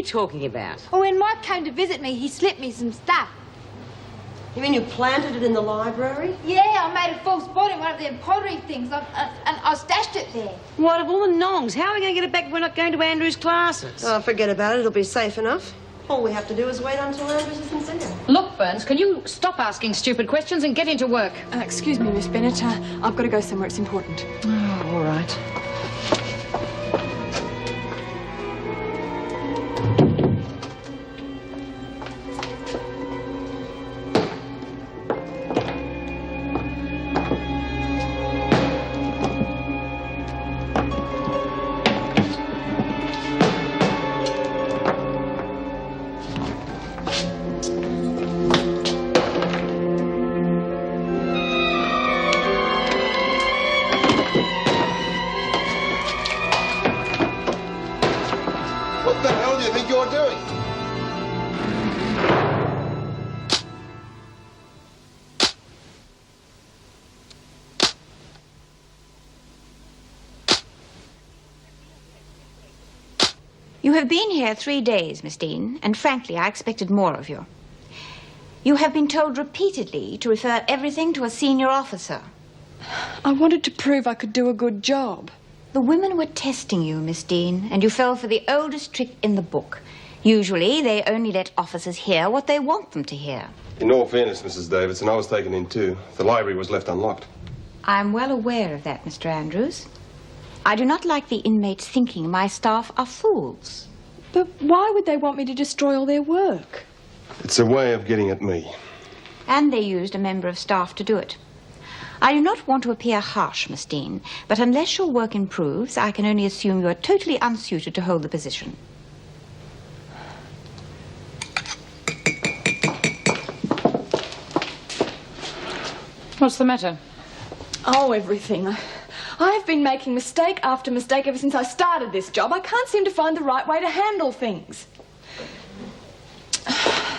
you talking about? Oh, when Mike came to visit me, he slipped me some stuff. You mean you planted it in the library? Yeah, I made a false bottom, one of them pottery things, and I stashed it there. What of all the nongs? How are we going to get it back if we're not going to Andrew's classes? Oh, forget about it. It'll be safe enough. All we have to do is wait until Andrews is sincere. Look, Burns, can you stop asking stupid questions and get into work? Excuse me, Miss Bennett. I've got to go somewhere. It's important. Oh, all right. You have been here 3 days, Miss Dean, and frankly, I expected more of you. You have been told repeatedly to refer everything to a senior officer. I wanted to prove I could do a good job. The women were testing you, Miss Dean, and you fell for the oldest trick in the book. Usually, they only let officers hear what they want them to hear. In all fairness, Mrs. Davidson, I was taken in too. The library was left unlocked. I'm well aware of that, Mr. Andrews. I do not like the inmates thinking my staff are fools. But why would they want me to destroy all their work? It's a way of getting at me. And they used a member of staff to do it. I do not want to appear harsh, Miss Dean, but unless your work improves, I can only assume you are totally unsuited to hold the position. What's the matter? Oh, everything. I have been making mistake after mistake ever since I started this job. I can't seem to find the right way to handle things.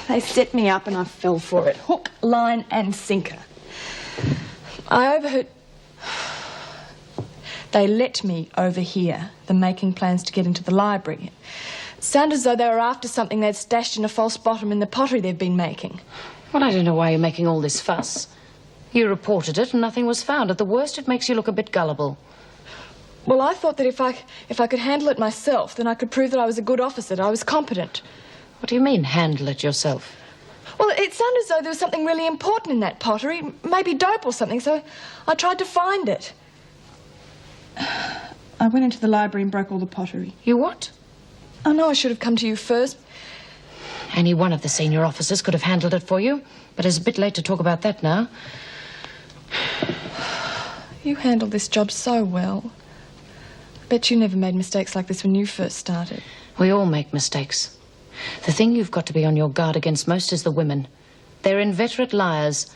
They set me up and I fell for it. Hook, line and sinker. I overheard... They let me overhear them making plans to get into the library. It sounded as though they were after something they'd stashed in a false bottom in the pottery they've been making. Well, I don't know why you're making all this fuss. You reported it and nothing was found. At the worst, it makes you look a bit gullible. Well, I thought that if I could handle it myself, then I could prove that I was a good officer, that I was competent. What do you mean, handle it yourself? Well, it sounded as though there was something really important in that pottery, maybe dope or something, so I tried to find it. I went into the library and broke all the pottery. You what? I know I should have come to you first. Any one of the senior officers could have handled it for you, but it's a bit late to talk about that now. You handled this job so well. I bet you never made mistakes like this when you first started. We all make mistakes. The thing you've got to be on your guard against most is the women. They're inveterate liars.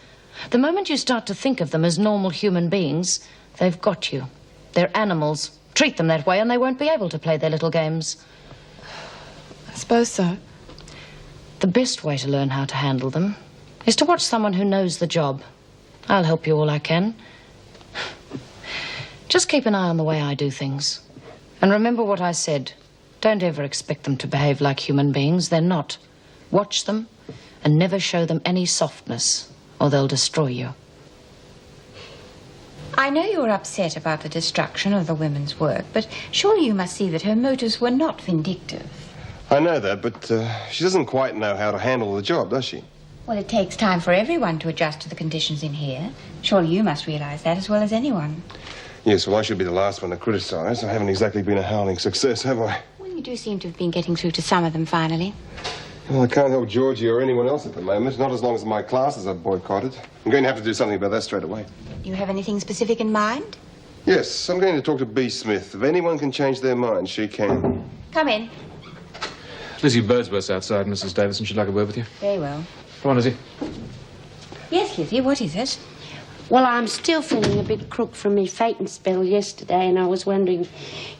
The moment you start to think of them as normal human beings, they've got you. They're animals. Treat them that way and they won't be able to play their little games. I suppose so. The best way to learn how to handle them is to watch someone who knows the job. I'll help you all I can. Just keep an eye on the way I do things. And remember what I said. Don't ever expect them to behave like human beings. They're not. Watch them and never show them any softness, or they'll destroy you. I know you are upset about the destruction of the women's work, but surely you must see that her motives were not vindictive. I know that, but she doesn't quite know how to handle the job, does she? Well, it takes time for everyone to adjust to the conditions in here. Surely you must realize that as well as anyone. Yes, well, I should be the last one to criticise. I haven't exactly been a howling success, have I? Well, you do seem to have been getting through to some of them finally. Well, I can't help Georgie or anyone else at the moment, not as long as my classes are boycotted. I'm going to have to do something about that straight away. You have anything specific in mind? Yes, I'm going to talk to B. Smith. If anyone can change their mind, she can. Come in. Lizzie Birdsworth's outside, Mrs. Davidson. She'd like a word with you. Very well. Come on, Lizzie. Yes, Lizzie, what is it? Well, I'm still feeling a bit crook from me fainting spell yesterday, and I was wondering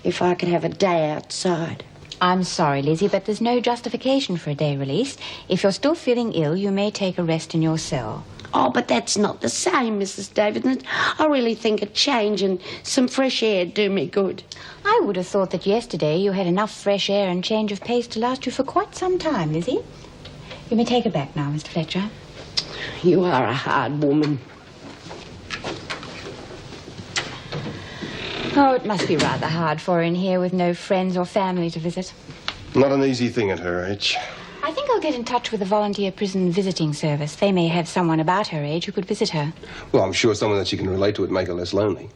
if I could have a day outside. I'm sorry, Lizzie, but there's no justification for a day release. If you're still feeling ill, you may take a rest in your cell. Oh, but that's not the same, Mrs. Davidson. I really think a change and some fresh air do me good. I would have thought that yesterday you had enough fresh air and change of pace to last you for quite some time, Lizzie. You may take her back now, Mr. Fletcher. You are a hard woman. Oh, it must be rather hard for her in here with no friends or family to visit. Not an easy thing at her age. I think I'll get in touch with the volunteer prison visiting service. They may have someone about her age who could visit her. Well, I'm sure someone that she can relate to would make her less lonely.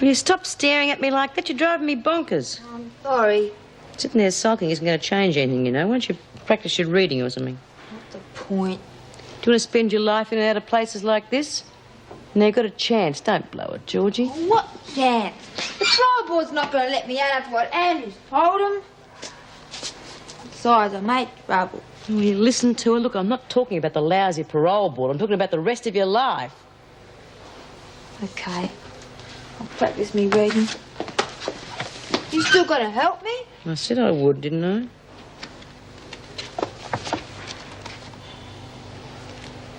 Will you stop staring at me like that? You're driving me bonkers. I'm sorry. Sitting there sulking isn't going to change anything, you know. Why don't you practice your reading or something? What's the point? Do you want to spend your life in and out of places like this? Now you've got a chance. Don't blow it, Georgie. What chance? The parole board's not going to let me out after what Andrews told him. Besides, I made trouble. Will you listen to her? Look, I'm not talking about the lousy parole board. I'm talking about the rest of your life. Okay. I'll practice me reading. You still going to help me? I said I would, didn't I?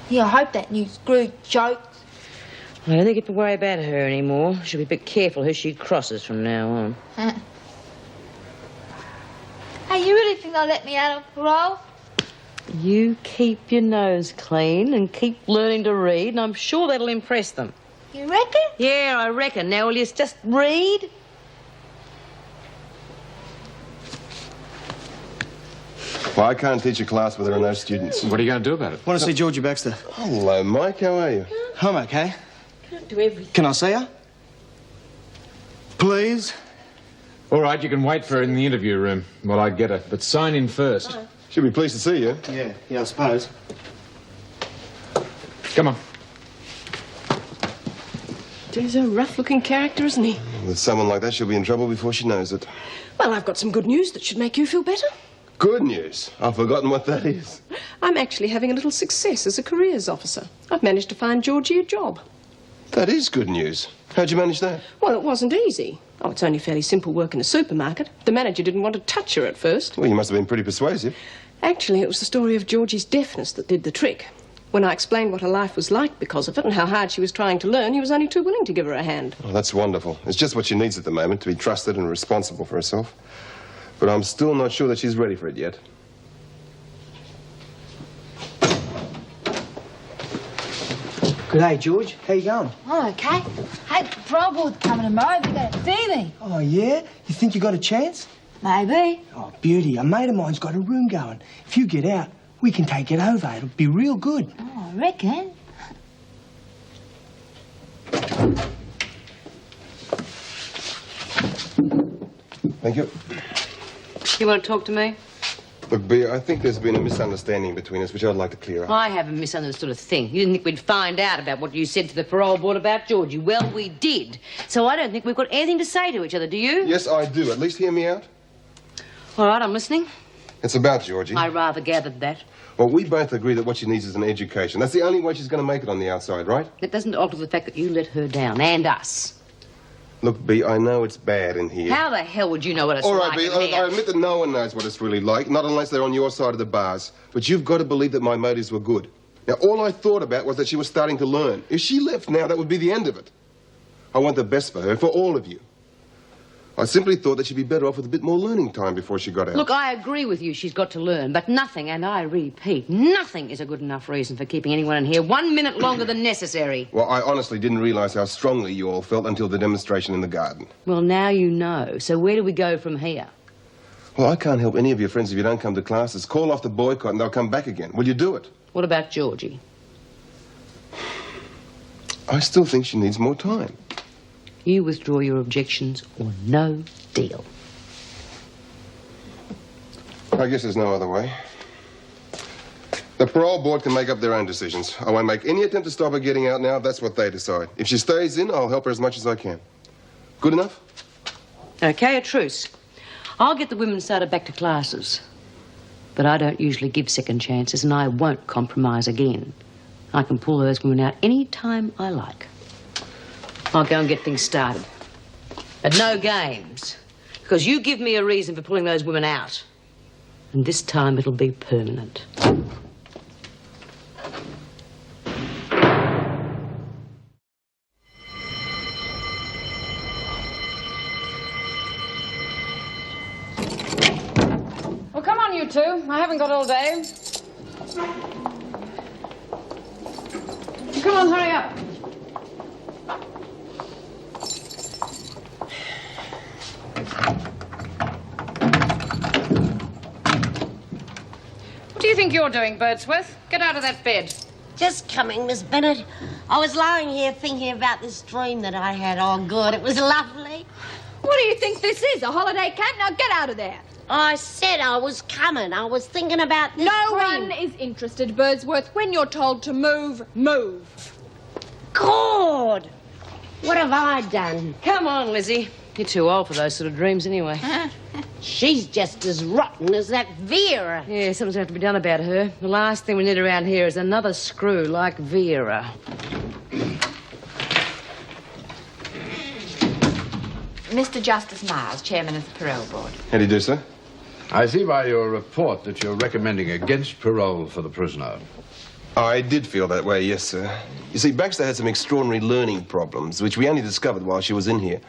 Yeah, I hope that new screw jokes. I don't think you can worry about her anymore. She'll be a bit careful who she crosses from now on. Hey, you really think they'll let me out of parole? You keep your nose clean and keep learning to read, and I'm sure that'll impress them. You reckon? Yeah, I reckon. Now, will you just read? Well, I can't teach a class where there are no students. What are you going to do about it? Want to see Georgie Baxter? Hello, Mike. How are you? I'm okay. Can't do everything. Can I see her? Please? All right, you can wait for her in the interview room while I get her, but sign in first. She'll be pleased to see you. Yeah, I suppose. Come on. He's a rough-looking character, isn't he? With someone like that, she'll be in trouble before she knows it. Well, I've got some good news that should make you feel better. Good news. I've forgotten what that is. I'm actually having a little success as a careers officer. I've managed to find Georgie a job. That is good news. How'd you manage that? Well, it wasn't easy. Oh, it's only fairly simple work in a supermarket. The manager didn't want to touch her at first. Well, you must have been pretty persuasive. Actually, it was the story of Georgie's deafness that did the trick. When I explained what her life was like because of it and how hard she was trying to learn, he was only too willing to give her a hand. Oh, that's wonderful. It's just what she needs at the moment, to be trusted and responsible for herself. But I'm still not sure that she's ready for it yet. Good day, George. How you going? Oh, okay. Hey, the parole board's coming tomorrow. They're going to see me. Oh, yeah? You think you got a chance? Maybe. Oh, beauty. A mate of mine's got a room going. If you get out, we can take it over. It'll be real good. Oh, I reckon. Thank you. You want to talk to me? Look, Bea, I think there's been a misunderstanding between us, which I'd like to clear up. I haven't misunderstood a thing. You didn't think we'd find out about what you said to the parole board about Georgie. Well, we did. So I don't think we've got anything to say to each other, do you? Yes, I do. At least hear me out. All right, I'm listening. It's about Georgie. I rather gathered that. Well, we both agree that what she needs is an education. That's the only way she's going to make it on the outside, right? That doesn't alter the fact that you let her down, and us. Look, Bea, I know it's bad in here. How the hell would you know what it's All right, like Bea, in here? I admit that no one knows what it's really like, not unless they're on your side of the bars. But you've got to believe that my motives were good. Now, all I thought about was that she was starting to learn. If she left now, that would be the end of it. I want the best for her, for all of you. I simply thought that she'd be better off with a bit more learning time before she got out. Look, I agree with you. She's got to learn. But nothing, and I repeat, nothing is a good enough reason for keeping anyone in here 1 minute longer than necessary. Well, I honestly didn't realize how strongly you all felt until the demonstration in the garden. Well, now you know. So where do we go from here? Well, I can't help any of your friends if you don't come to classes. Call off the boycott and they'll come back again. Will you do it? What about Georgie? I still think she needs more time. You withdraw your objections or no deal. I guess there's no other way. The parole board can make up their own decisions. I won't make any attempt to stop her getting out now if that's what they decide. If she stays in, I'll help her as much as I can. Good enough? Okay, a truce. I'll get the women started back to classes. But I don't usually give second chances, and I won't compromise again. I can pull those women out any time I like. I'll go and get things started. But no games. Because Because you give me a reason for pulling those women out. And this time it'll be permanent. Well, come on, you two. I haven't got all day. Come on, hurry up. What do you think you're doing, Birdsworth? Get out of that bed. Just coming, Miss Bennett. I was lying here thinking about this dream that I had. Oh, good. It was lovely. What do you think this is, a holiday camp? Now get out of there. I said I was coming. I was thinking about this No dream. one is interested, Birdsworth. When you're told to move, move. God! What have I done? Come on, Lizzie. You're too old for those sort of dreams anyway. She's just as rotten as that Vera. Yeah, something's going to have to be done about her. The last thing we need around here is another screw like Vera. Mr. Justice Miles, Chairman of the Parole Board. How do you do, sir? I see by your report that you're recommending against parole for the prisoner. I did feel that way, yes, sir. You see, Baxter had some extraordinary learning problems, which we only discovered while she was in here.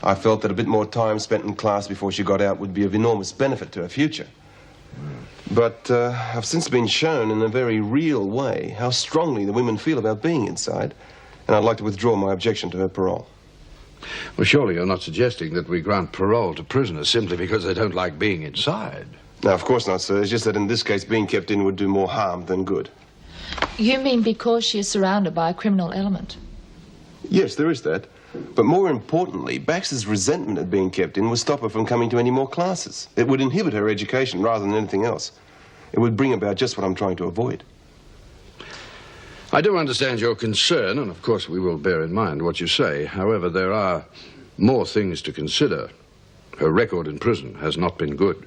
I felt that a bit more time spent in class before she got out would be of enormous benefit to her future. But I've since been shown in a very real way how strongly the women feel about being inside, and I'd like to withdraw my objection to her parole. Well, surely you're not suggesting that we grant parole to prisoners simply because they don't like being inside. No, of course not, sir. It's just that in this case, being kept in would do more harm than good. You mean because she is surrounded by a criminal element? Yes, there is that. But more importantly, Baxter's resentment at being kept in would stop her from coming to any more classes. It would inhibit her education rather than anything else. It would bring about just what I'm trying to avoid. I do understand your concern, and of course we will bear in mind what you say. However, there are more things to consider. Her record in prison has not been good.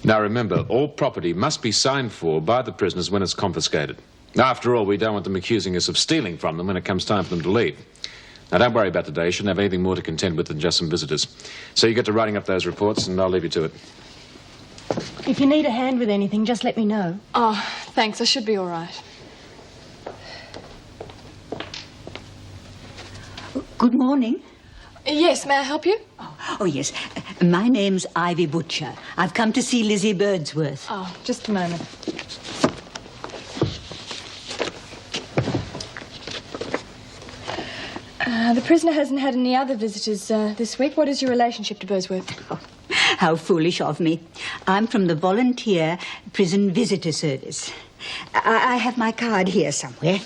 Now remember, all property must be signed for by the prisoners when it's confiscated. After all, we don't want them accusing us of stealing from them when it comes time for them to leave. Now, don't worry about today. You shouldn't have anything more to contend with than just some visitors. So you get to writing up those reports, and I'll leave you to it. If you need a hand with anything, just let me know. Oh, thanks. I should be all right. Good morning. Yes, may I help you? Oh, yes. My name's Ivy Butcher. I've come to see Lizzie Birdsworth. Oh, just a moment. The prisoner hasn't had any other visitors this week. What is your relationship to Birdsworth? Oh, how foolish of me. I'm from the Volunteer Prison Visitor Service. I have my card here somewhere.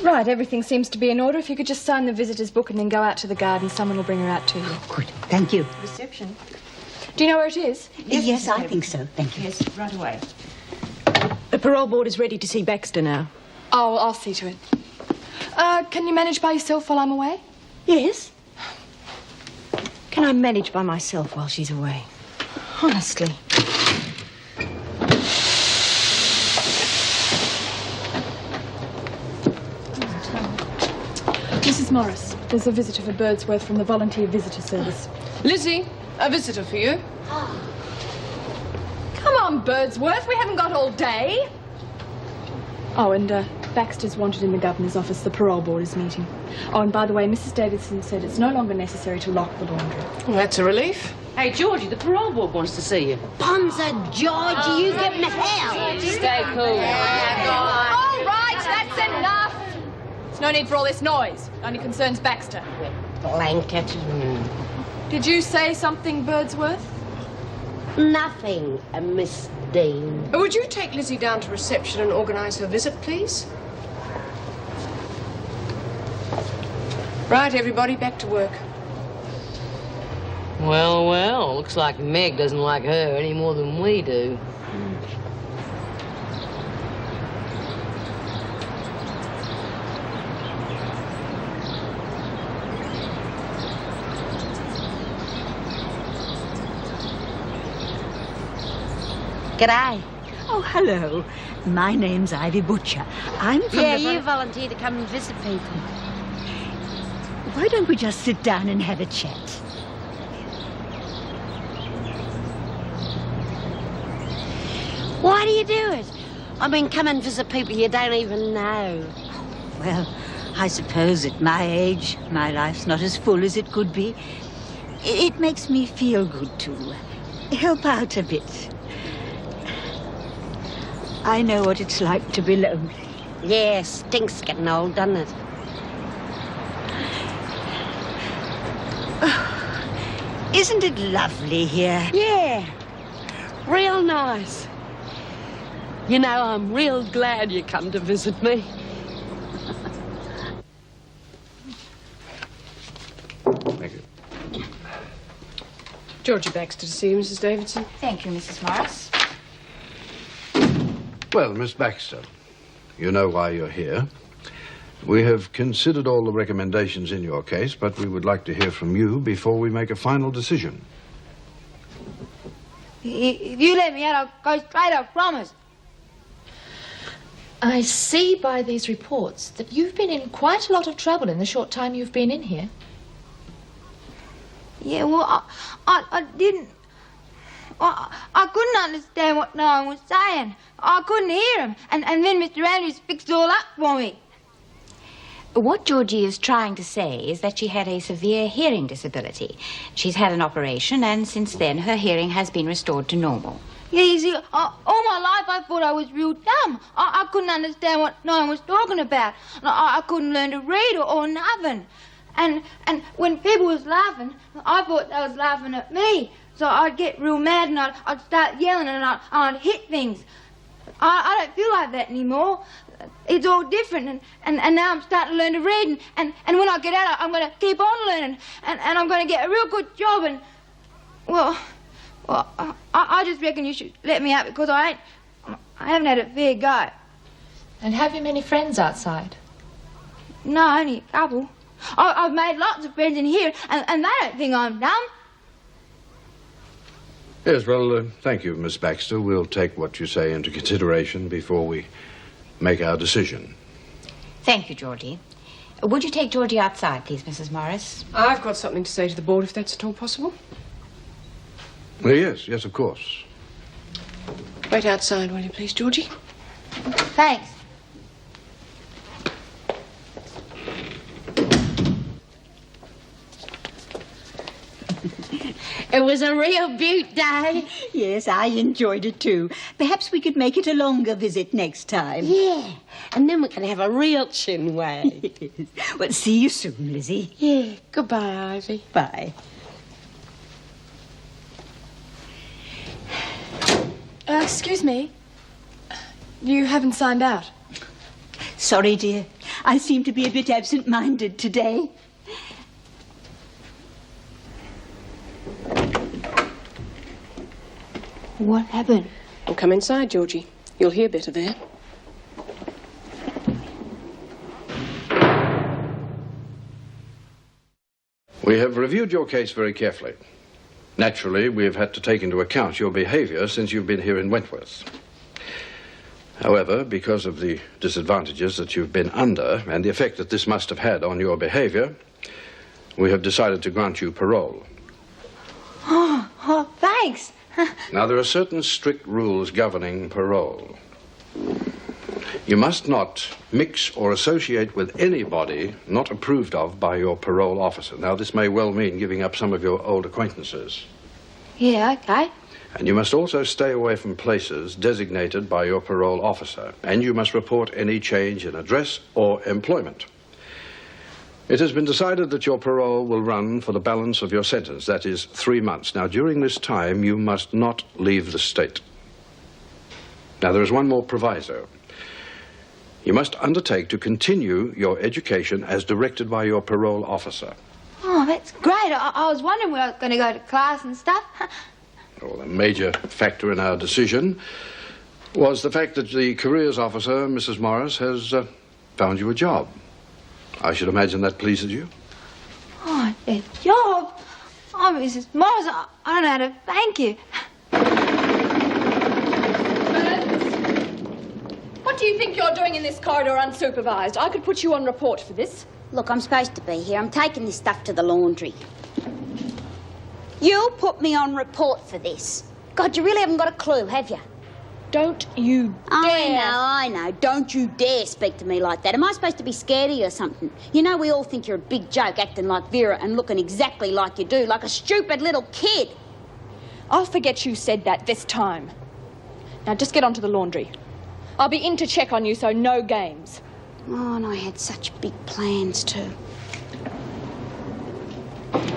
Right, everything seems to be in order. If you could just sign the visitor's book and then go out to the garden, someone will bring her out to you. Good, thank you. Reception. Do you know where it is? Yes, I think so. Thank you. Yes, right away. The parole board is ready to see Baxter now. Oh, well, I'll see to it. Can you manage by yourself while I'm away? Yes. Can I manage by myself while she's away? Honestly. Mrs. Morris, there's a visitor for Birdsworth from the Volunteer Visitor Service. Lizzie, a visitor for you. Come on, Birdsworth. We haven't got all day. Oh, and Baxter's wanted in the governor's office. The parole board is meeting. Oh, and by the way, Mrs. Davidson said it's no longer necessary to lock the laundry. Well, that's a relief. Hey, Georgie, the parole board wants to see you. Bonza, Georgie, you get me hell. Stay cool. All right, that's enough. There's no need for all this noise. It only concerns Baxter. Blanket. Did you say something, Birdsworth? Nothing, Miss Dean. Would you take Lizzie down to reception and organise her visit, please? Right, everybody, back to work. Well, well, looks like Meg doesn't like her any more than we do. G'day. Oh, hello. My name's Ivy Butcher. I'm from you volunteer to come and visit people. Why don't we just sit down and have a chat? Why do you do it? I mean, come and visit people you don't even know. Well, I suppose at my age, my life's not as full as it could be. It makes me feel good to help out a bit. I know what it's like to be lonely. Yeah, stinks getting old, doesn't it? Oh, isn't it lovely here? Yeah, real nice. You know, I'm real glad you come to visit me. Thank you. Georgie Baxter to see you, Mrs. Davidson. Thank you, Mrs. Morris. Well, Miss Baxter, you know why you're here. We have considered all the recommendations in your case, but we would like to hear from you before we make a final decision. If you let me out, I'll go straight, I promise. I see by these reports that you've been in quite a lot of trouble in the short time you've been in here. Yeah, well, I didn't... I couldn't understand what no one was saying. I couldn't hear him. And then Mr. Andrews fixed it all up for me. What Georgie is trying to say is that she had a severe hearing disability. She's had an operation, and since then her hearing has been restored to normal. Yeah, you see, all my life I thought I was real dumb. I couldn't understand what no one was talking about. I couldn't learn to read or nothing. And when people was laughing, I thought they was laughing at me. So I'd get real mad and I'd start yelling and I'd hit things. I don't feel like that anymore. It's all different, and now I'm starting to learn to read, and when I get out, I'm going to keep on learning, and I'm going to get a real good job, and, well, I just reckon you should let me out because I haven't had a fair go. And have you many friends outside? No, only a couple. I've made lots of friends in here, and they don't think I'm dumb. Yes, well, thank you, Miss Baxter. We'll take what you say into consideration before we make our decision. Thank you, Georgie. Would you take Georgie outside, please, Mrs. Morris? I've got something to say to the board, if that's at all possible. Well, yes, of course. Wait outside, will you please, Georgie? Thanks. It was a real beaut day. Yes, I enjoyed it too. Perhaps we could make it a longer visit next time. Yeah, and then we can have a real chin wag. Well, see you soon, Lizzie. Yeah, goodbye, Ivy. Bye. Excuse me. You haven't signed out. Sorry, dear. I seem to be a bit absent-minded today. What happened? Well, come inside, Georgie. You'll hear better there. We have reviewed your case very carefully. Naturally, we have had to take into account your behavior since you've been here in Wentworth. However, because of the disadvantages that you've been under and the effect that this must have had on your behavior, we have decided to grant you parole. Oh, thanks. Now, there are certain strict rules governing parole. You must not mix or associate with anybody not approved of by your parole officer. Now, this may well mean giving up some of your old acquaintances. Yeah, okay. And you must also stay away from places designated by your parole officer. And you must report any change in address or employment. It has been decided that your parole will run for the balance of your sentence, that is 3 months. Now, during this time, you must not leave the state. Now, there is one more proviso. You must undertake to continue your education as directed by your parole officer. Oh, that's great. I was wondering when I was going to go to class and stuff. Well, a major factor in our decision was the fact that the careers officer, Mrs. Morris, has found you a job. I should imagine that pleases you. Oh, a job? Oh, Mrs. Morris, I don't know how to thank you. do you think you're doing in this corridor unsupervised? I could put you on report for this. Look, I'm supposed to be here. I'm taking this stuff to the laundry. You'll put me on report for this. God, you really haven't got a clue, have you? Don't you dare. I know. Don't you dare speak to me like that. Am I supposed to be scared of you or something? You know, we all think you're a big joke acting like Vera and looking exactly like you do, like a stupid little kid. I'll forget you said that this time. Now, just get onto the laundry. I'll be in to check on you, so no games. Oh, and I had such big plans, too.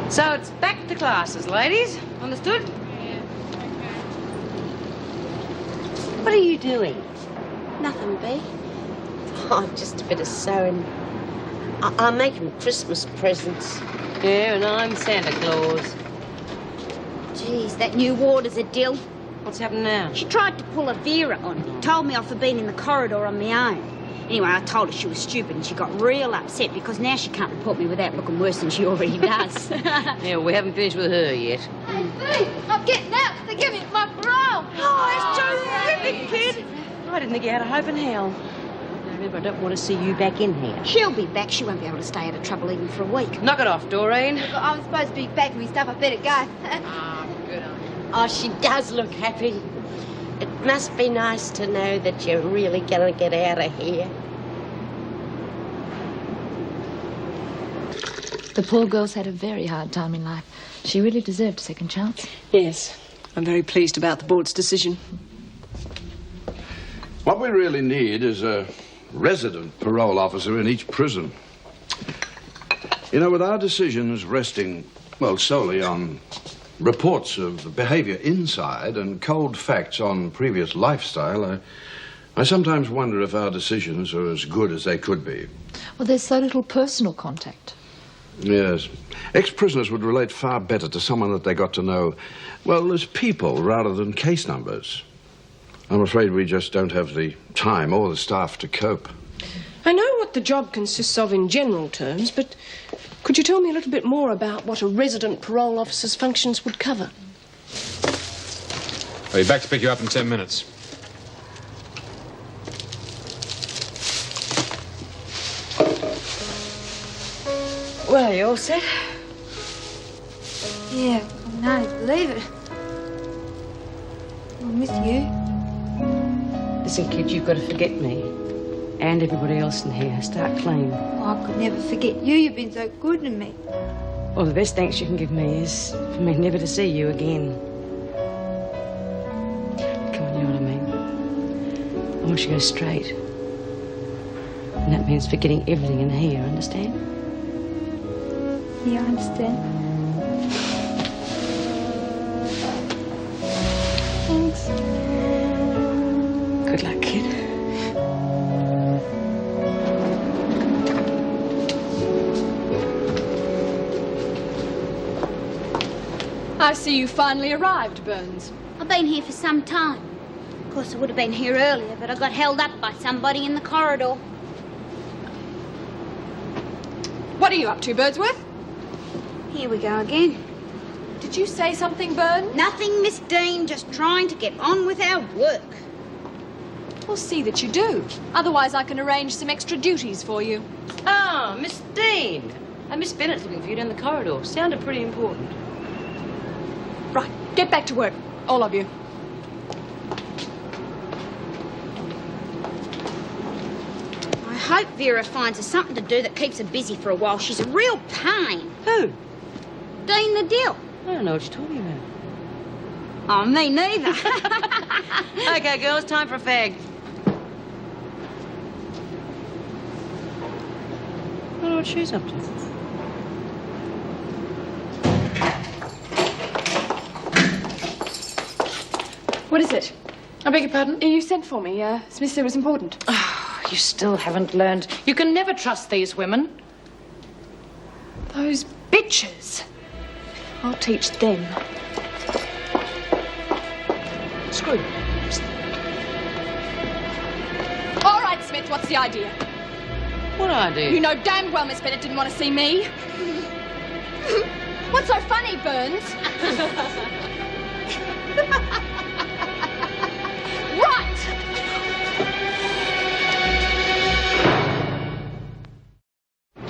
So it's back to classes, ladies. Understood? What are you doing? Nothing, Bea. Oh, just a bit of sewing. I'm making Christmas presents. Yeah, and I'm Santa Claus. Geez, that new warder's a dill. What's happened now? She tried to pull a Vera on me. Told me off for being in the corridor on my own. Anyway, I told her she was stupid and she got real upset because now she can't report me without looking worse than she already does. Yeah, we haven't finished with her yet. I'm getting out. They're giving me my parole. Oh, it's terrific, kid. I didn't think you had a hope in hell. Remember, I don't want to see you back in here. She'll be back. She won't be able to stay out of trouble even for a week. Knock it off, Doreen. Look, I'm supposed to be back with me stuff. I better go. Good on you. Oh, she does look happy. It must be nice to know that you're really going to get out of here. The poor girl's had a very hard time in life. She really deserved a second chance. Yes, I'm very pleased about the board's decision. What we really need is a resident parole officer in each prison. You know, with our decisions resting, well, solely on reports of the behavior inside and cold facts on previous lifestyle, I sometimes wonder if our decisions are as good as they could be. Well, there's so little personal contact. Yes. Ex-prisoners would relate far better to someone that they got to know, well, as people rather than case numbers. I'm afraid we just don't have the time or the staff to cope. I know what the job consists of in general terms, but could you tell me a little bit more about what a resident parole officer's functions would cover? I'll be back to pick you up in 10 minutes. Well, you all set? Yeah, I can't believe it. I'll miss you. Listen, kid, you've got to forget me. And everybody else in here. Start clean. Oh, I could never forget you. You've been so good to me. Well, the best thanks you can give me is for me never to see you again. Come on, you know what I mean? I want you to go straight. And that means forgetting everything in here, understand? Yeah, I understand. Thanks. Good luck, kid. I see you finally arrived, Burns. I've been here for some time. Of course, I would have been here earlier, but I got held up by somebody in the corridor. What are you up to, Birdsworth? Here we go again. Did you say something, Burns? Nothing, Miss Dean, just trying to get on with our work. We'll see that you do. Otherwise, I can arrange some extra duties for you. Ah, Miss Dean. Miss Bennett's looking for you down the corridor. Sounded pretty important. Right, get back to work, all of you. I hope Vera finds her something to do that keeps her busy for a while. She's a real pain. Who? Dean the Dill. I don't know what you're talking about. Oh, me neither. Okay, girls, time for a fag. I don't know what she's up to. What is it? I beg your pardon? You sent for me. Smith said it was important. Oh, you still haven't learned. You can never trust these women. Those bitches. I'll teach them. Screw. All right, Smith, what's the idea? What idea? You know damn well Miss Bennett didn't want to see me. What's so funny, Burns? Right!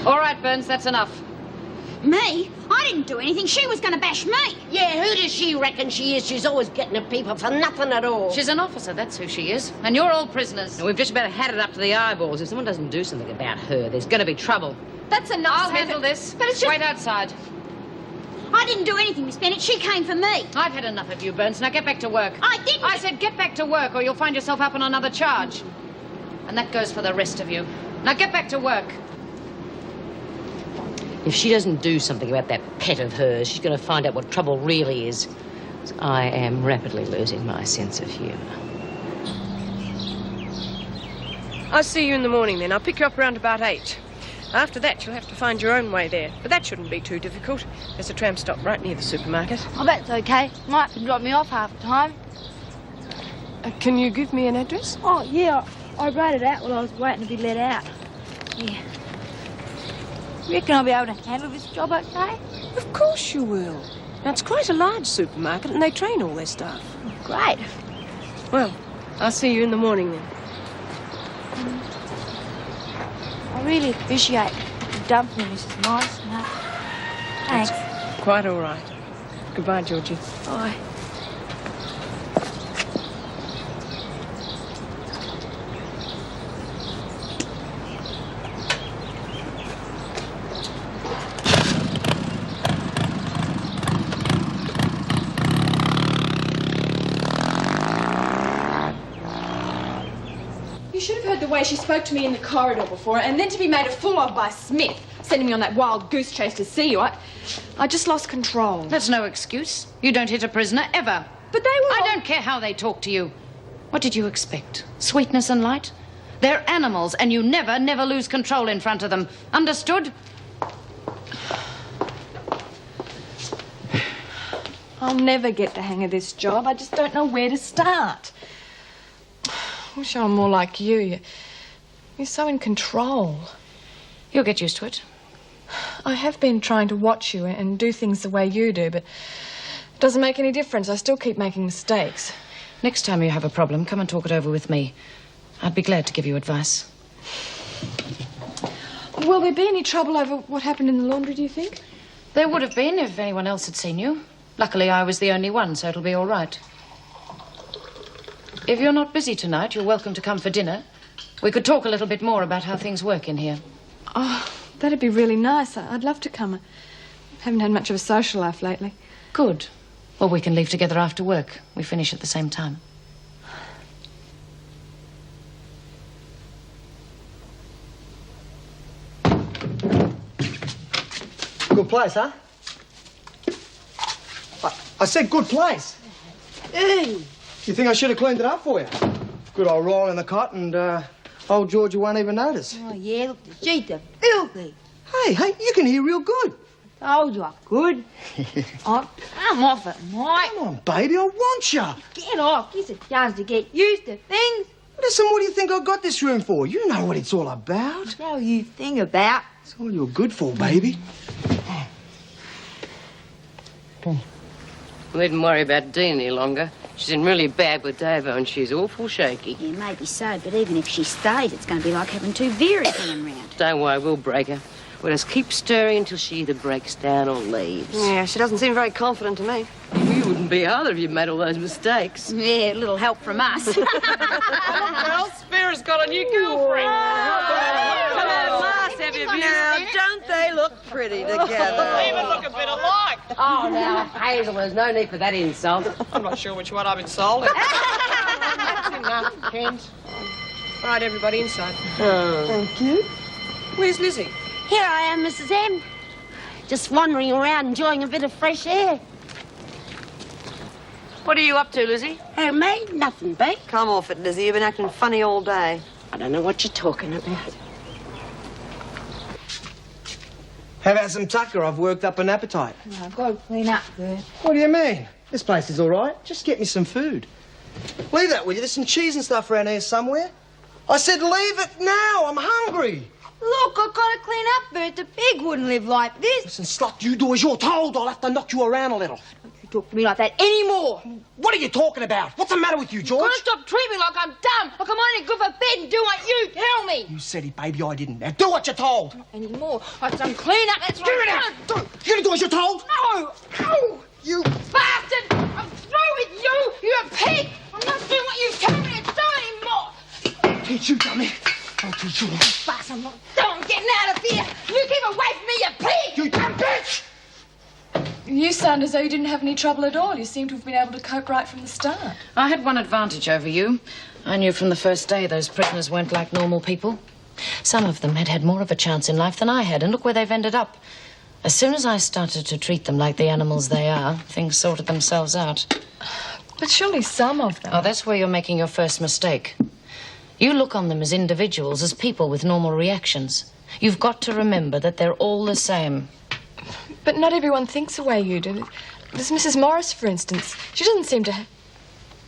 All right, Burns, that's enough. Me? I didn't do anything. She was going to bash me. Yeah, who does she reckon she is? She's always getting at people for nothing at all. She's an officer, that's who she is. And you're all prisoners. And we've just about had it up to the eyeballs. If someone doesn't do something about her, there's going to be trouble. That's enough, I'll Smith. handle this. But it's just... Wait outside. I didn't do anything, Miss Bennett. She came for me. I've had enough of you, Burns. Now get back to work. I didn't. I said get back to work or you'll find yourself up on another charge. And that goes for the rest of you. Now get back to work. If she doesn't do something about that pet of hers, she's going to find out what trouble really is. I am rapidly losing my sense of humour. I'll see you in the morning then. I'll pick you up around about 8. After that, you'll have to find your own way there. But that shouldn't be too difficult. There's a tram stop right near the supermarket. I bet it's okay. Mike can drop me off half the time. Can you give me an address? Oh, yeah. I wrote it out while I was waiting to be let out. Yeah. You reckon I'll be able to handle this job okay? Of course you will. Now, it's quite a large supermarket and they train all their staff. Great. Well, I'll see you in the morning then. I really appreciate you dumping me, Mrs. Nice. Thanks. That's quite all right. Goodbye, Georgie. Bye. You should have heard the way she spoke to me in the corridor before, and then to be made a fool of by Smith, sending me on that wild goose chase to see you. I just lost control. That's no excuse. You don't hit a prisoner, ever. But they were... I don't care how they talk to you. What did you expect? Sweetness and light? They're animals, and you never, never lose control in front of them. Understood? I'll never get the hang of this job. I just don't know where to start. I wish I were more like you. You're so in control. You'll get used to it. I have been trying to watch you and do things the way you do, but it doesn't make any difference. I still keep making mistakes. Next time you have a problem, come and talk it over with me. I'd be glad to give you advice. Will there be any trouble over what happened in the laundry, do you think? There would have been if anyone else had seen you. Luckily, I was the only one, so it'll be all right. If you're not busy tonight, you're welcome to come for dinner. We could talk a little bit more about how things work in here. Oh, that'd be really nice. I'd love to come. I haven't had much of a social life lately. Good. Well, we can leave together after work. We finish at the same time. Good place, huh? I said good place. Hey! You think I should have cleaned it up for you? Good old roll in the cot and old Georgie won't even notice. Oh, yeah, look, the sheets are filthy. Hey, you can hear real good. Told you I could. I'm off it, Mike. Come on, baby, I want you. Get off. It's a chance to get used to things. Listen, what do you think I got this room for? You know what it's all about. So you think about. It's all you're good for, baby. We needn't worry about Dean any longer. She's in really bad with Davo and she's awful shaky. Yeah, maybe so, but even if she stays, it's going to be like having two Veras hanging round. Don't worry, we'll break her. We'll just keep stirring until she either breaks down or leaves. Yeah, she doesn't seem very confident to me. You wouldn't be either if you made all those mistakes. Yeah, a little help from us. Well, Spira's got a new girlfriend. Come on, Mars, have you now? Don't they look pretty together? They even look a bit alike. Oh, now, Hazel, there's no need for that insult. I'm not sure which one I'm insulting. That's enough, Kent. All right, everybody inside. Thank you. Where's Lizzie? Here I am, Mrs. M. Just wandering around, enjoying a bit of fresh air. What are you up to, Lizzie? Oh, me? Nothing, babe. Come off it, Lizzie. You've been acting funny all day. I don't know what you're talking about. How about some tucker? I've worked up an appetite. No, I've got to clean up first. What do you mean? This place is all right. Just get me some food. Leave that, will you? There's some cheese and stuff around here somewhere. I said leave it now. I'm hungry. Look, I've got to clean up first. A pig wouldn't live like this. Listen, slut, you do as you're told. I'll have to knock you around a little. Don't you to talk to me like that anymore. What are you talking about? What's the matter with you, George? You've got to stop treating me like I'm dumb, like I'm only good for bed and do what you tell me. You said it, baby. I didn't. Now do what you're told. Not anymore. I've done clean up. That's what Give it I'm out. You're going to do as you're told? No. No. You bastard. I'm through with you. You're a pig. I'm not doing what you tell me to do anymore. I'll teach you, dummy. I'll teach you. Bastard, I'm not done getting out of here. You keep away from me, you pig. You dumb bitch. You sound as though you didn't have any trouble at all. You seem to have been able to cope right from the start. I had one advantage over you. I knew from the first day those prisoners weren't like normal people. Some of them had had more of a chance in life than I had, and look where they've ended up. As soon as I started to treat them like the animals they are, things sorted themselves out. But surely some of them... Oh, that's where you're making your first mistake. You look on them as individuals, as people with normal reactions. You've got to remember that they're all the same. But not everyone thinks the way you do. There's Mrs. Morris, for instance. She doesn't seem to...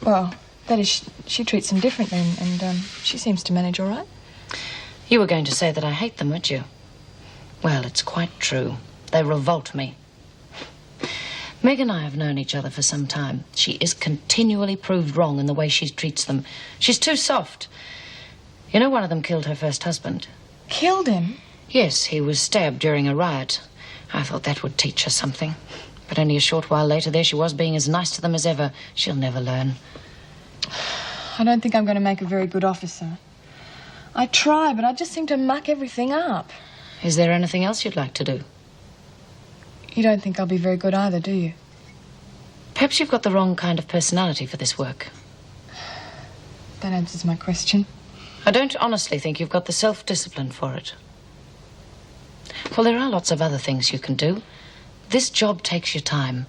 Well, that is, she treats them differently, and she seems to manage all right. You were going to say that I hate them, weren't you? Well, it's quite true. They revolt me. Meg and I have known each other for some time. She is continually proved wrong in the way she treats them. She's too soft. You know, one of them killed her first husband. Killed him? Yes, he was stabbed during a riot. I thought that would teach her something. But only a short while later, there she was being as nice to them as ever. She'll never learn. I don't think I'm going to make a very good officer. I try, but I just seem to muck everything up. Is there anything else you'd like to do? You don't think I'll be very good either, do you? Perhaps you've got the wrong kind of personality for this work. That answers my question. I don't honestly think you've got the self-discipline for it. Well, there are lots of other things you can do. This job takes your time.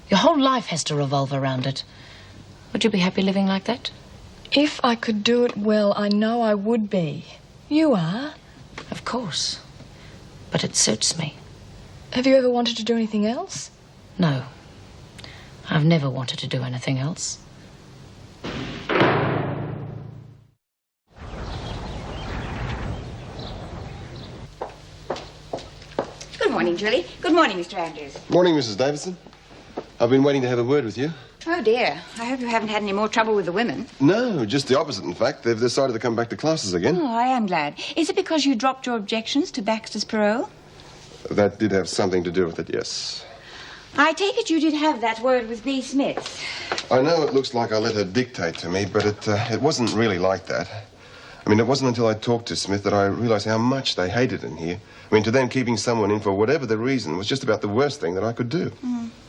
Your whole life has to revolve around it. Would you be happy living like that? If I could do it well, I know I would be. You are. Of course. But it suits me. Have you ever wanted to do anything else? No. I've never wanted to do anything else. Good morning, Julie. Good morning, Mr. Andrews. Morning, Mrs. Davison. I've been waiting to have a word with you. Oh, dear. I hope you haven't had any more trouble with the women. No, just the opposite, in fact. They've decided to come back to classes again. Oh, I am glad. Is it because you dropped your objections to Baxter's parole? That did have something to do with it, yes. I take it you did have that word with B. Smith. I know it looks like I let her dictate to me, but it wasn't really like that. I mean, it wasn't until I talked to Smith that I realized how much they hated in here. I mean, to them, keeping someone in for whatever the reason was just about the worst thing that I could do.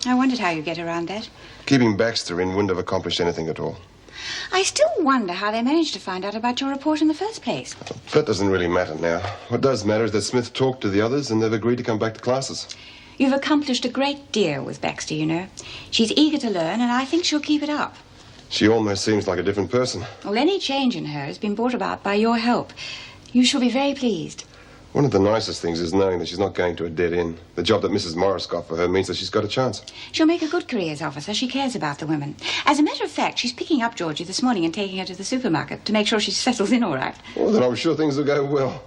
I wondered how you get around that. Keeping Baxter in wouldn't have accomplished anything at all. I still wonder how they managed to find out about your report in the first place. That doesn't really matter now. What does matter is that Smith talked to the others and they've agreed to come back to classes. You've accomplished a great deal with Baxter, you know. She's eager to learn, and I think she'll keep it up. She almost seems like a different person. Well, any change in her has been brought about by your help. You shall be very pleased. One of the nicest things is knowing that she's not going to a dead end. The job that Mrs. Morris got for her means that she's got a chance. She'll make a good careers officer. She cares about the women. As a matter of fact, she's picking up Georgie this morning and taking her to the supermarket to make sure she settles in all right. Well, then I'm sure things will go well.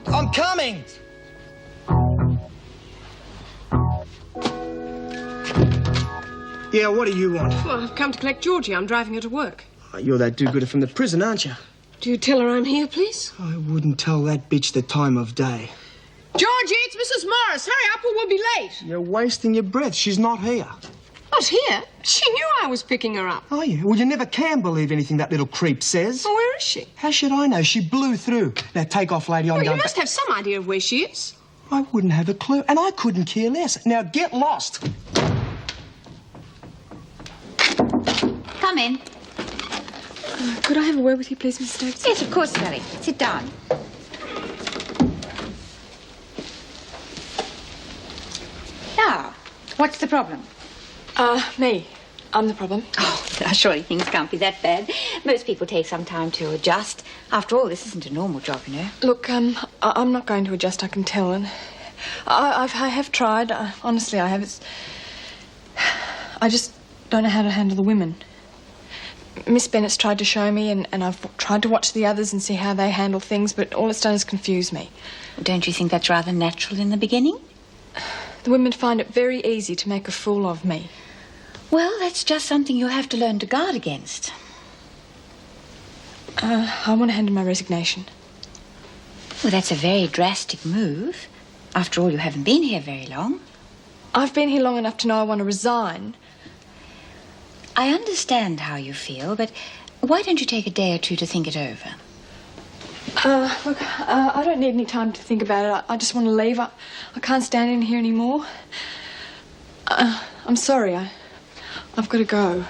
I'm coming! Yeah, what do you want? Well, I've come to collect Georgie. I'm driving her to work. Oh, you're that do-gooder from the prison, aren't you? Do you tell her I'm here, please? I wouldn't tell that bitch the time of day. Georgie, it's Mrs. Morris, hurry up or we'll be late. You're wasting your breath. She's not here. I was here. She knew I was picking her up. Oh, yeah? Well, you never can believe anything that little creep says. Well, where is she? How should I know? She blew through. Now, take off, lady. I'm Well, going you must have some idea of where she is. I wouldn't have a clue, and I couldn't care less. Now, get lost. Come in. Could I have a word with you, please, Miss Stokes? Yes, of course, Sally. Sit down. Now, what's the problem? Me. I'm the problem. Oh, surely things can't be that bad. Most people take some time to adjust. After all, this isn't a normal job, you know. Look, I'm not going to adjust, I can tell. And I have tried. Honestly, I have. I just don't know how to handle the women. Miss Bennett's tried to show me, and I've tried to watch the others and see how they handle things, but all it's done is confuse me. Don't you think that's rather natural in the beginning? The women find it very easy to make a fool of me. Well, that's just something you have to learn to guard against. I want to hand in my resignation. Well, that's a very drastic move. After all, you haven't been here very long. I've been here long enough to know I want to resign. I understand how you feel, but why don't you take a day or two to think it over? Look, I don't need any time to think about it. I just want to leave. I can't stand in here anymore. I'm sorry. I've got to go.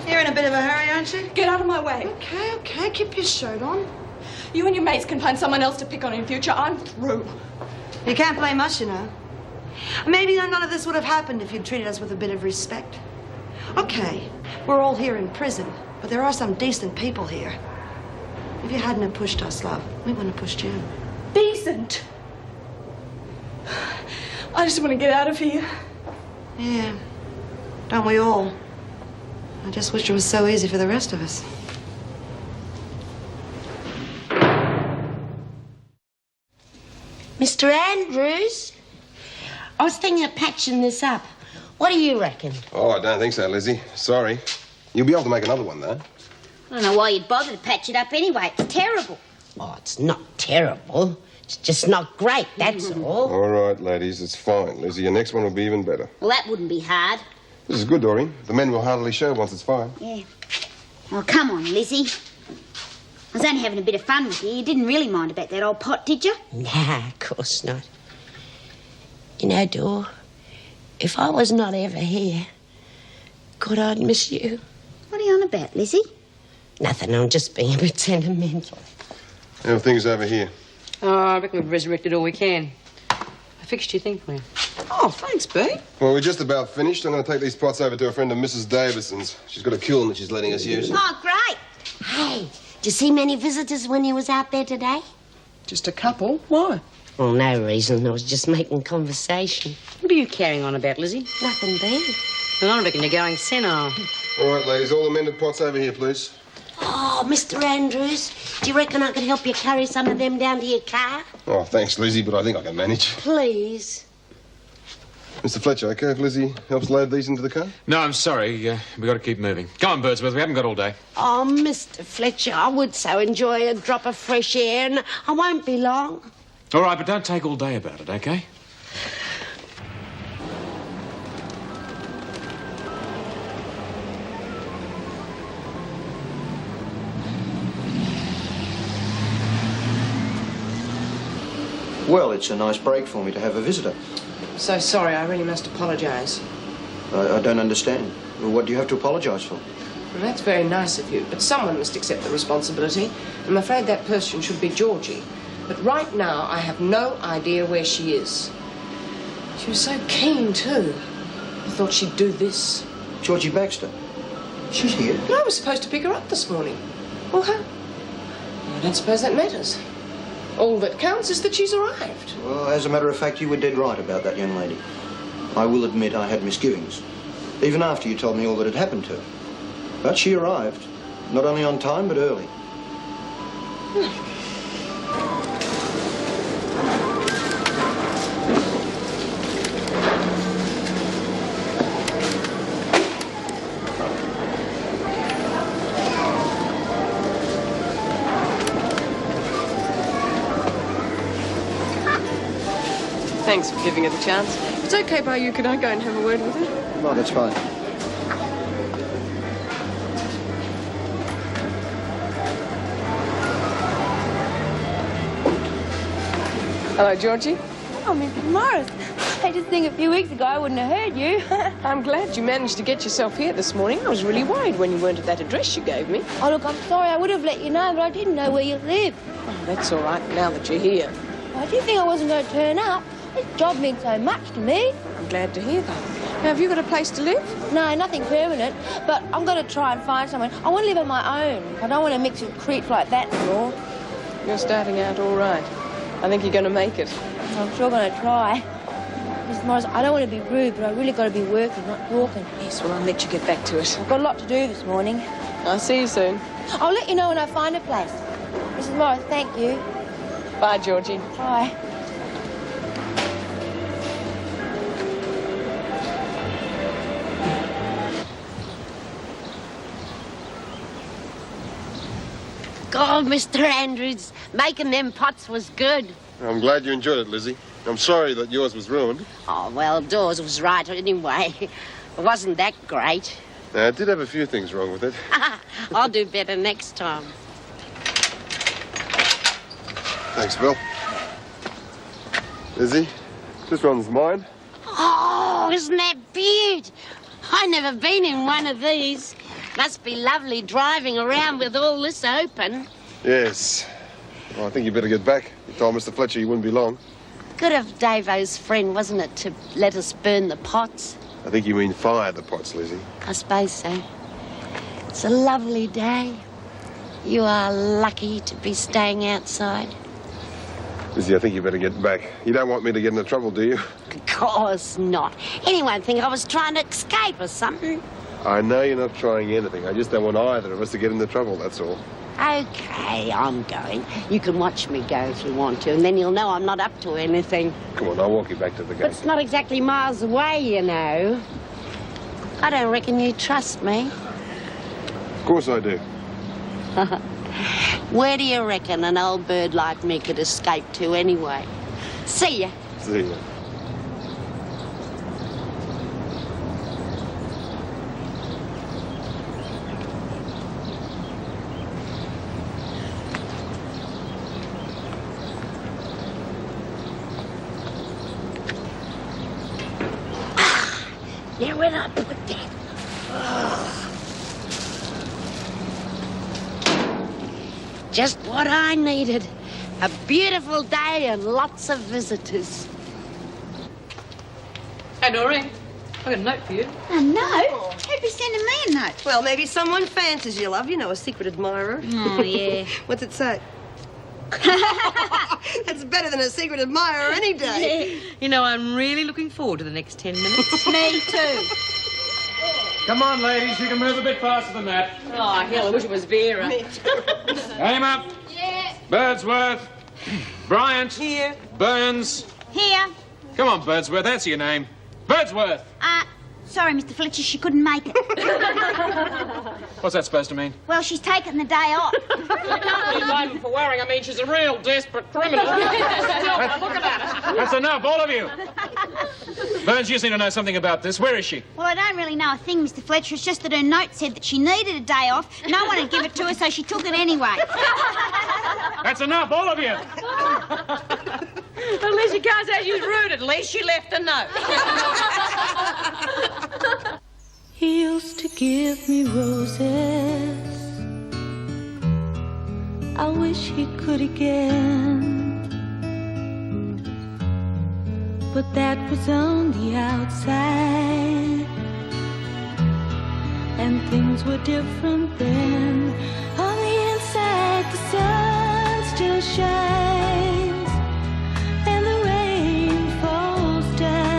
You're in a bit of a hurry, aren't you? Get out of my way. Okay, keep your shirt on. You and your mates can find someone else to pick on in future. I'm through. You can't blame us, you know. Maybe none of this would have happened if you'd treated us with a bit of respect. Okay, we're all here in prison, but there are some decent people here. If you hadn't have pushed us, love, we wouldn't have pushed you. Decent. I just want to get out of here. Yeah, don't we all? I just wish it was so easy for the rest of us. Mr. Andrews, I was thinking of patching this up. What do you reckon? Oh, I don't think so, Lizzie. Sorry. You'll be able to make another one, though. I don't know why you'd bother to patch it up anyway. It's terrible. Oh, it's not terrible. It's just not great, that's all. All right, ladies, it's fine. Lizzie, your next one will be even better. Well, that wouldn't be hard. This is good, Doreen. The men will hardly show once it's fine. Yeah. Oh, come on, Lizzie. I was only having a bit of fun with you. You didn't really mind about that old pot, did you? Nah, of course not. You know, Dor, if I was not ever here, God, I'd miss you. What are you on about, Lizzie? Nothing, I'm just being a bit sentimental. How are things over here? Oh, I reckon we've resurrected all we can. I fixed your thing for you. Oh, thanks, B. Well, we're just about finished. I'm going to take these pots over to a friend of Mrs. Davison's. She's got a kiln that she's letting us use. Oh, great. Hey, did you see many visitors when you was out there today? Just a couple. Why? Well, no reason. I was just making conversation. What are you carrying on about, Lizzie? Nothing, B. Well, I reckon you're going senile. All right, ladies, all the mended pots over here, please. Oh, Mr. Andrews, do you reckon I could help you carry some of them down to your car? Oh, thanks, Lizzie, but I think I can manage. Please. Mr. Fletcher, okay if Lizzie helps load these into the car? No, I'm sorry. We've got to keep moving. Come on, Birdsworth. We haven't got all day. Oh, Mr. Fletcher, I would so enjoy a drop of fresh air, and I won't be long. All right, but don't take all day about it, okay? Well, it's a nice break for me to have a visitor. So sorry, I really must apologise. I don't understand. What do you have to apologise for? Well, that's very nice of you, but someone must accept the responsibility. I'm afraid that person should be Georgie. But right now, I have no idea where she is. She was so keen, too. I thought she'd do this. Georgie Baxter? She's here. But I was supposed to pick her up this morning. Well, how? I don't suppose that matters. All that counts is that she's arrived. Well, as a matter of fact, you were dead right about that young lady. I will admit I had misgivings, even after you told me all that had happened to her. But she arrived, not only on time, but early. Thanks for giving it a chance. If it's okay by you, could I go and have a word with her? No, that's fine. Hello, Georgie. Oh, Mr. Morris. I just think a few weeks ago I wouldn't have heard you. I'm glad you managed to get yourself here this morning. I was really worried when you weren't at that address you gave me. Oh, look, I'm sorry. I would have let you know, but I didn't know where you lived. Oh, that's all right, now that you're here. I didn't think I wasn't going to turn up. This job means so much to me. I'm glad to hear that. Now, have you got a place to live? No, nothing permanent, but I'm going to try and find someone. I want to live on my own. I don't want to mix with creeps like that anymore. You're starting out all right. I think you're going to make it. I'm sure going to try. Mr. Morris, I don't want to be rude, but I really got to be working, not talking. Yes, well, I'll let you get back to it. I've got a lot to do this morning. I'll see you soon. I'll let you know when I find a place. Mrs. Morris, thank you. Bye, Georgie. Bye. God, Mr. Andrews, making them pots was good. I'm glad you enjoyed it, Lizzie. I'm sorry that yours was ruined. Oh, well, Dawes was right anyway. It wasn't that great. I did have a few things wrong with it. I'll do better next time. Thanks, Bill. Lizzie, this one's mine. Oh, isn't that beaut? I've never been in one of these. Must be lovely driving around with all this open. Yes. Well, I think you better get back. You told Mr. Fletcher you wouldn't be long. Good of Davo's friend, wasn't it, to let us burn the pots? I think you mean fire the pots, Lizzie. I suppose so. It's a lovely day. You are lucky to be staying outside. Lizzie, I think you better get back. You don't want me to get into trouble, do you? Of course not. Anyone would think I was trying to escape or something. I know you're not trying anything. I just don't want either of us to get into trouble, that's all. Okay, I'm going. You can watch me go if you want to, and then you'll know I'm not up to anything. Come on, I'll walk you back to the gate. But it's not exactly miles away, you know. I don't reckon you trust me. Of course I do. Where do you reckon an old bird like me could escape to anyway? See ya. See ya. Now when I put that... Just what I needed. A beautiful day and lots of visitors. Hey, Doreen. I got a note for you. A note? Who'd be sending me a note? Well, maybe someone fancies you, love. You know, a secret admirer. Oh, yeah. What's it say? That's better than a secret admirer any day. You know, I'm really looking forward to the next 10 minutes. Me too. Come on, ladies, you can move a bit faster than that. Oh, hell, I wish it was Vera. Aim up. Yeah. Birdsworth. Bryant. Here. Burns. Here. Come on, Birdsworth, that's your name. Birdsworth. Sorry, Mr. Fletcher, she couldn't make it. What's that supposed to mean? Well, she's taken the day off. You can't be blaming for worrying. I mean, she's a real desperate criminal. Look at her. That's enough, all of you. Burns, you seem to know something about this. Where is she? Well, I don't really know a thing, Mr. Fletcher. It's just that her note said that she needed a day off. No one would give it to her, so she took it anyway. That's enough, all of you. At least you can't say she's rude. At least she left a note. He used to give me roses. I wish he could again. But that was on the outside, and things were different then. On the inside, the sun still shines, and the rain falls down.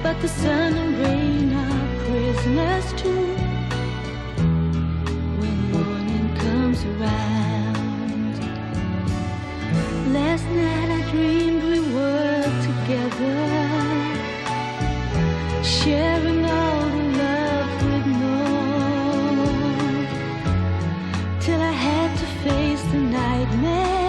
But the sun and rain are prisoners too when morning comes around. Last night I dreamed we were together, sharing all the love we'd known, till I had to face the nightmare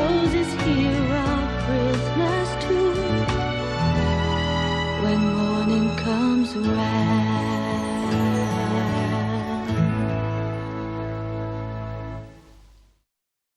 roses here are prisoners too. When morning comes around,